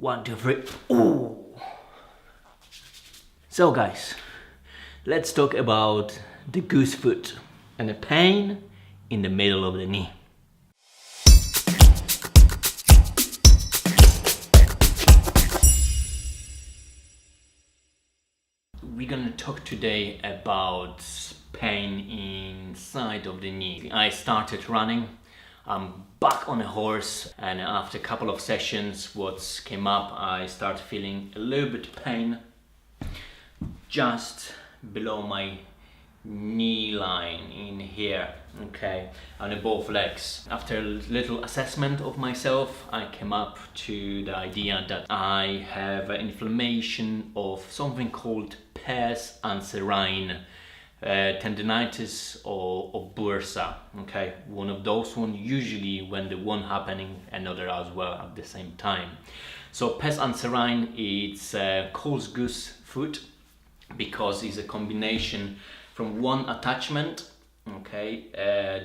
1, 2, 3. Ooh. So guys, let's talk about the goose foot and the pain in the middle of the knee. We're gonna talk today about pain inside of the knee. I started running. I'm back on a horse, and after a couple of sessions what came up, I started feeling a little bit pain just below my knee line in here, okay, on both legs. After a little assessment of myself, I came up to the idea that I have inflammation of something called Pes Anserine tendonitis or bursa, okay, one of those one, usually when the one happening another as well at the same time. So Pes Anserine, it's called goose foot because it's a combination from one attachment, okay,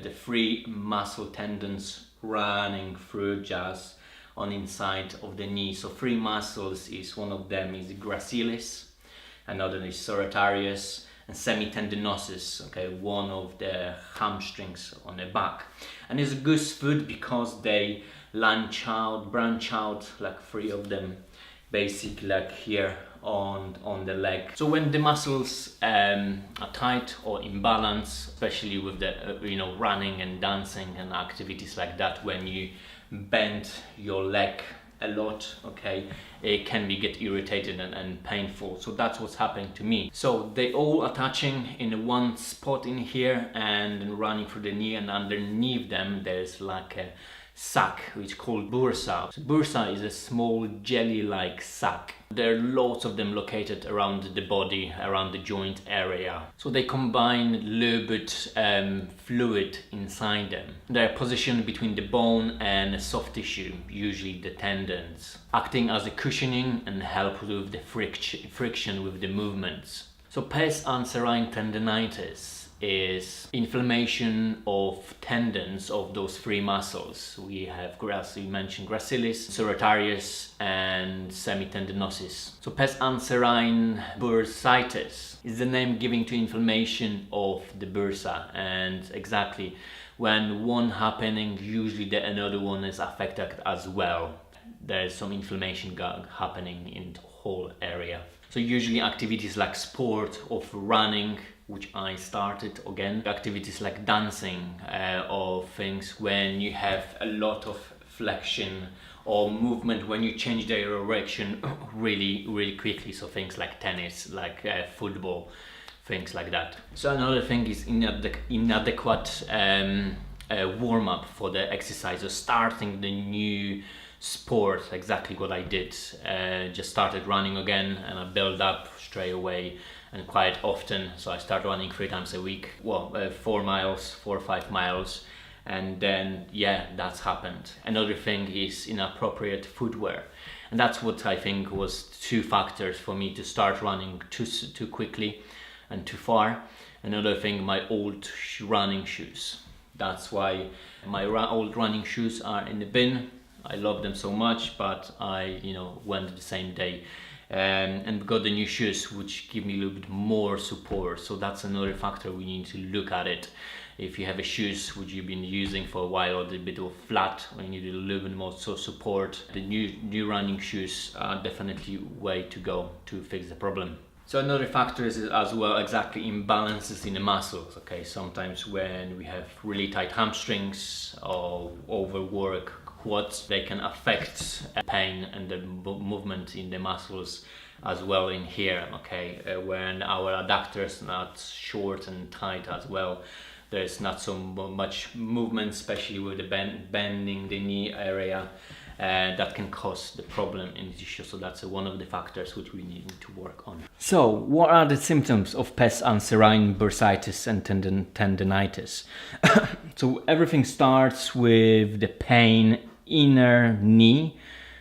the three muscle tendons running through just on inside of the knee. So three muscles, is one of them is gracilis, another is serratarius, and semitendinosis, okay, one of the hamstrings on the back. And it's a goose foot because they branch out like three of them, basically like here on the leg. So when the muscles are tight or imbalance, especially with the running and dancing and activities like that, when you bend your leg a lot, okay, it can get irritated and painful. So that's what's happening to me. So they all attaching in one spot in here and running through the knee, and underneath them there's like a sac which is called bursa. So bursa is a small jelly-like sac. There are lots of them located around the body, around the joint area. So they combine a little bit fluid inside them. They're positioned between the bone and a soft tissue, usually the tendons, acting as a cushioning and help with the friction with the movements. So Pes Anserine tendonitis is inflammation of tendons of those three muscles. We have, as we mentioned, gracilis, serratarius, and semitendinosis. So Pes Anserine Bursitis is the name given to inflammation of the bursa, and exactly when one happening, usually another one is affected as well. There's some inflammation happening in the whole area. So usually activities like sport or running, which I started again, activities like dancing or things when you have a lot of flexion or movement, when you change their direction really quickly. So things like tennis, like football, things like that. So another thing is inadequate warm-up for the exercise. So starting the new sport, exactly what I did, just started running again, and I built up straight away and quite often. So I start running 3 times a week, 4 or 5 miles, and then that's happened. Another thing is inappropriate footwear, and that's what I think was 2 factors for me to start running too quickly and too far. Another thing, my old running shoes. That's why my old running shoes are in the bin. I love them so much, but I went the same day and got the new shoes, which give me a little bit more support. So that's another factor we need to look at it. If you have a shoes which you've been using for a while, or a bit of flat, or you need a little bit more support, the new running shoes are definitely way to go to fix the problem. So another factor is as well exactly imbalances in the muscles. Okay, sometimes when we have really tight hamstrings or overwork quads, they can affect pain and the movement in the muscles as well in here, okay, when our adductors not short and tight as well, there's not so much movement, especially with the bending the knee area, that can cause the problem in the tissue. So that's one of the factors which we need to work on. So what are the symptoms of Pes Anserine Bursitis and tendonitis? So everything starts with the pain inner knee,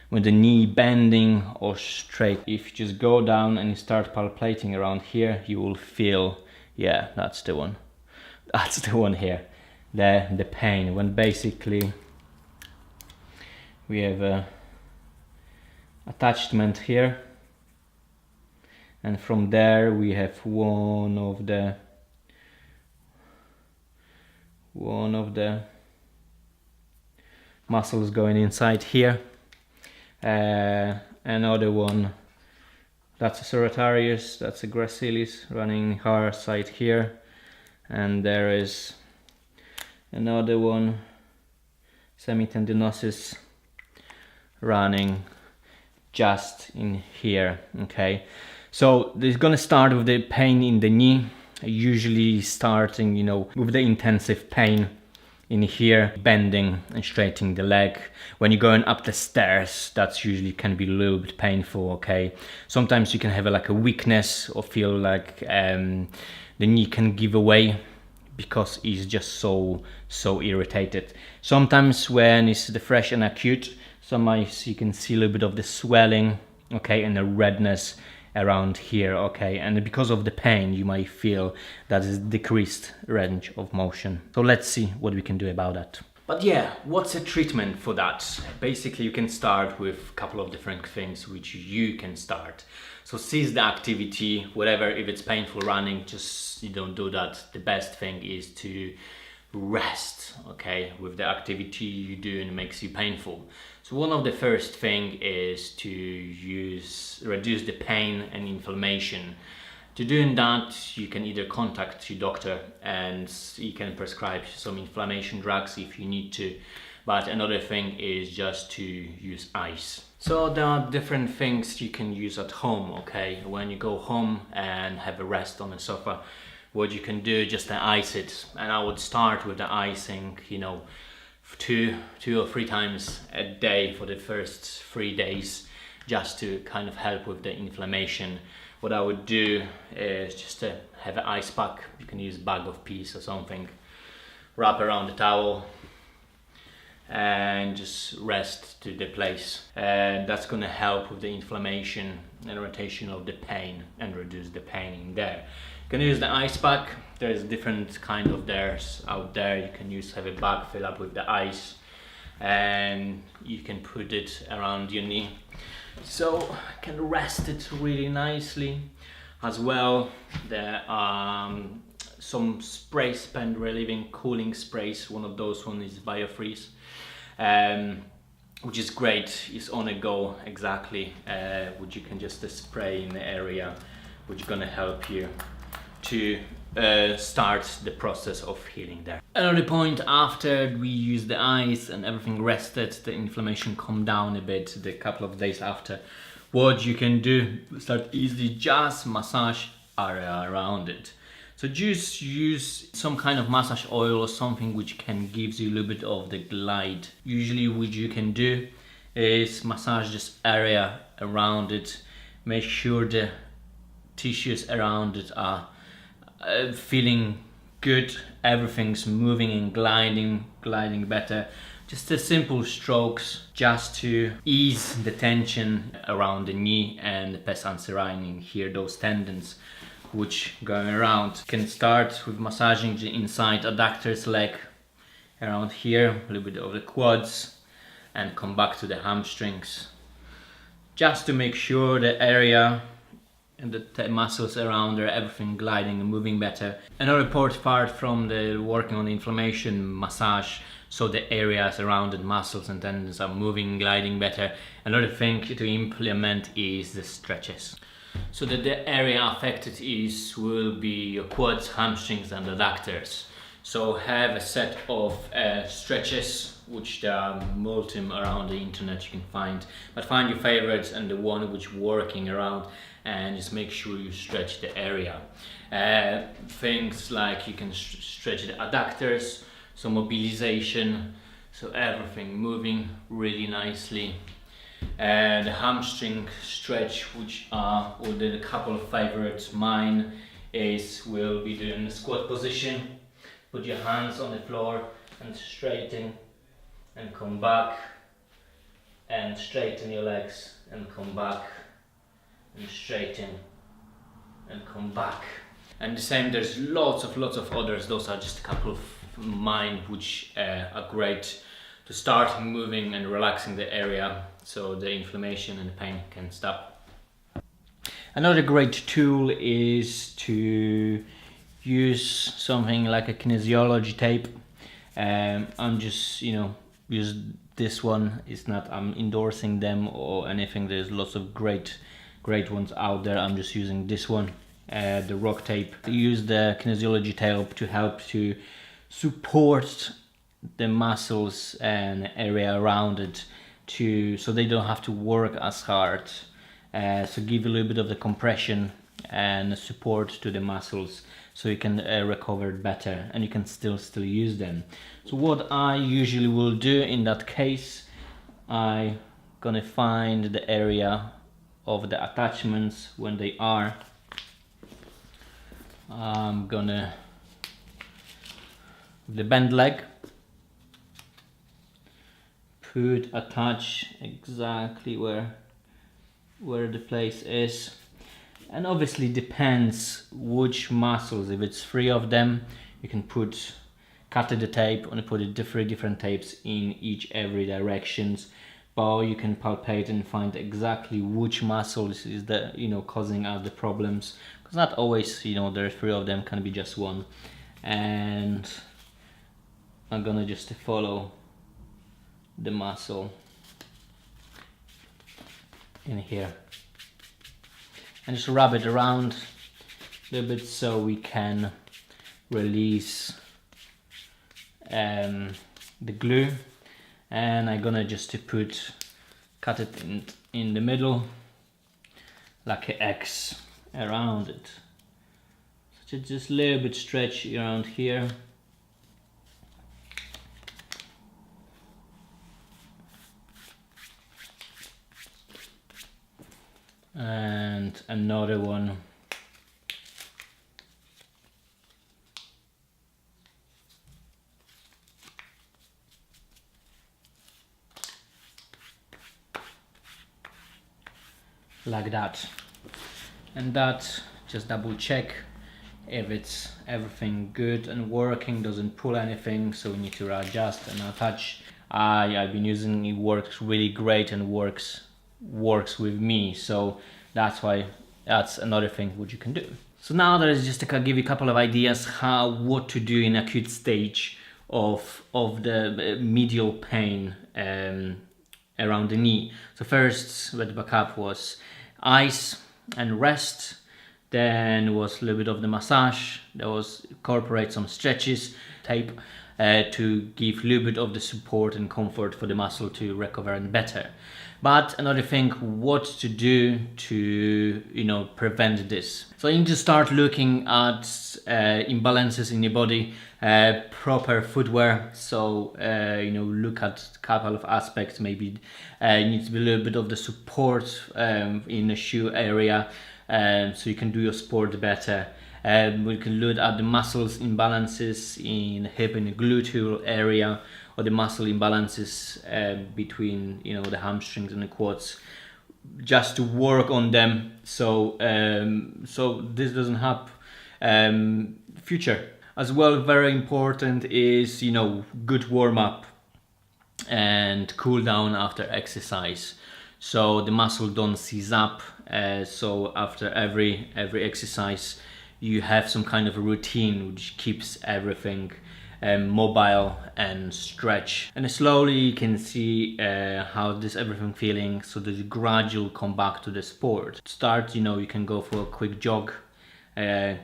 when the knee bending or straight. If you just go down and you start palpating around here, you will feel, that's the one here, the pain, when basically we have attachment here, and from there we have one of the muscles going inside here, another one, that's a serratarius, that's a gracilis running her side here, and there is another one, semi-tendonosis, running just in here. Okay, so this is gonna start with the pain in the knee, usually starting, you know, with the intensive pain in here, bending and straightening the leg. When you're going up the stairs, that's usually can be a little bit painful. Okay, sometimes you can have like a weakness or feel like the knee can give away because it's just so irritated. Sometimes when it's the fresh and acute, sometimes you can see a little bit of the swelling, okay, and the redness around here, okay, and because of the pain you might feel that is decreased range of motion. So let's see what we can do about that. But yeah, what's a treatment for that? Basically you can start with a couple of different things which you can start. So cease the activity, whatever, if it's painful running, just you don't do that. The best thing is to rest, okay, with the activity you do and it makes you painful. So one of the first thing is to reduce the pain and inflammation. To doing that, you can either contact your doctor and he can prescribe some inflammation drugs if you need to. But another thing is just to use ice. So there are different things you can use at home, okay? When you go home and have a rest on the sofa, what you can do, just ice it. And I would start with the icing, you know, two or three times a day for the first 3 days, just to kind of help with the inflammation. What I would do is just to have an ice pack. You can use a bag of peas or something, wrap around the towel and just rest to the place, and that's going to help with the inflammation and irritation of the pain and reduce the pain in there. You can use the ice pack. There's different kind of theirs out there. You can have a bag fill up with the ice and you can put it around your knee, so you can rest it really nicely. As well, there are some sprays, pain relieving cooling sprays. One of those one is BioFreeze, which is great. It's on a go exactly, which you can just spray in the area, which is gonna help you to start the process of healing there. Another point, after we use the ice and everything rested, the inflammation calmed down a bit, the couple of days after, what you can do, start easily just massage area around it. So just use some kind of massage oil or something which can give you a little bit of the glide. Usually what you can do is massage this area around it, make sure the tissues around it are feeling good, everything's moving and gliding better. Just a simple strokes just to ease the tension around the knee and the Pes Anserine in here, those tendons which going around. You can start with massaging the inside adductor's leg around here, a little bit of the quads, and come back to the hamstrings, just to make sure the area and the muscles around there, everything gliding and moving better. Another important part from the working on the inflammation massage, so the areas around the muscles and tendons are moving, gliding better. Another thing to implement is the stretches. So that the area affected will be your quads, hamstrings and adductors. So have a set of stretches, which there are multiple around the internet you can find, but find your favorites and the one which working around, and just make sure you stretch the area. Things like you can stretch the adductors, so mobilization, so everything moving really nicely. The hamstring stretch, which are a couple of favorites. Mine will be doing the squat position. Put your hands on the floor and straighten and come back, and straighten your legs and come back, and straighten and come back. And the same, there's lots of others. Those are just a couple of mine which are great to start moving and relaxing the area. so the inflammation and the pain can stop. Another great tool is to use something like a kinesiology tape. I'm just, use this one. It's not I'm endorsing them or anything. There's lots of great ones out there. I'm just using this one, the rock tape. Use the kinesiology tape to help to support the muscles and area around it, so they don't have to work as hard. So give a little bit of the compression and support to the muscles, so you can recover better and you can still use them. So what I usually will do in that case, I gonna find the area of the attachments when they are. I'm gonna, the bent leg, attach exactly where the place is. And obviously depends which muscles. If it's 3 of them, you can cut the tape and put it different tapes in every directions. But you can palpate and find exactly which muscles is the causing us the problems. Because not always there are 3 of them, can be just one. And I'm gonna just follow the muscle in here and just rub it around a little bit so we can release the glue. And I'm gonna just cut it in the middle like an X around it, so just a little bit stretch around here. And another one. Like that. And that, just double check if it's everything good and working, doesn't pull anything, so we need to adjust and attach. I've been using it, works really great and works with me, so that's another thing what you can do. So now there is just to give you a couple of ideas what to do in acute stage of the medial pain around the knee. So first, with the backup was ice and rest, then was a little bit of the massage, there was incorporate some stretches, tape to give a little bit of the support and comfort for the muscle to recover and better. But another thing, what to do to prevent this. So you need to start looking at imbalances in your body, proper footwear. So look at a couple of aspects. Maybe needs to be a little bit of the support in the shoe area, so you can do your sport better. We can look at the muscles imbalances in the hip and the gluteal area, or the muscle imbalances between the hamstrings and the quads, just to work on them, so this doesn't happen future. As well, very important is good warm up and cool down after exercise, so the muscle don't seize up. So after every exercise, you have some kind of a routine which keeps everything mobile and stretch, and slowly you can see how this everything feeling, so that you gradually come back to the sport. Start, you can go for a quick jog,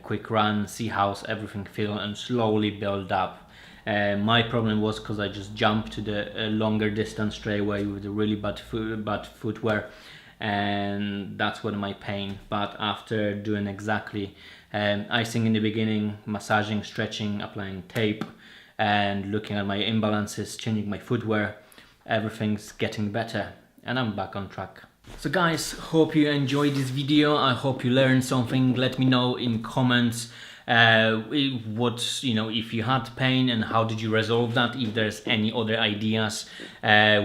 quick run, see how everything feel, and slowly build up. My problem was because I just jumped to the longer distance straight away with the really bad footwear, and that's what my pain. But after doing exactly icing in the beginning, massaging, stretching, applying tape, and looking at my imbalances, changing my footwear, everything's getting better and I'm back on track. So guys, hope you enjoyed this video. I hope you learned something. Let me know in comments what, you know, if you had pain and how did you resolve that, if there's any other ideas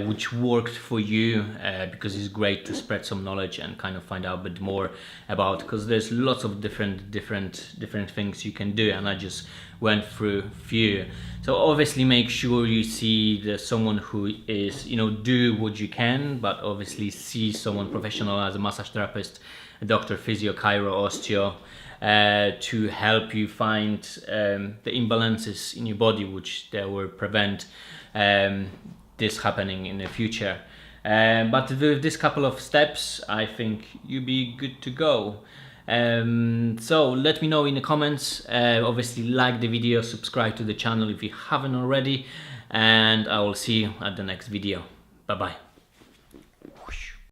which worked for you, because it's great to spread some knowledge and kind of find out a bit more about, because there's lots of different things you can do, and I just went through a few. So obviously make sure you see someone who is, you know, do what you can, but obviously see someone professional as a massage therapist, a doctor, physio, chiro, osteo, to help you find the imbalances in your body which they will prevent this happening in the future. But with this couple of steps, I think you'll be good to go. So let me know in the comments. Obviously like the video, subscribe to the channel if you haven't already, and I will see you at the next video. Bye bye.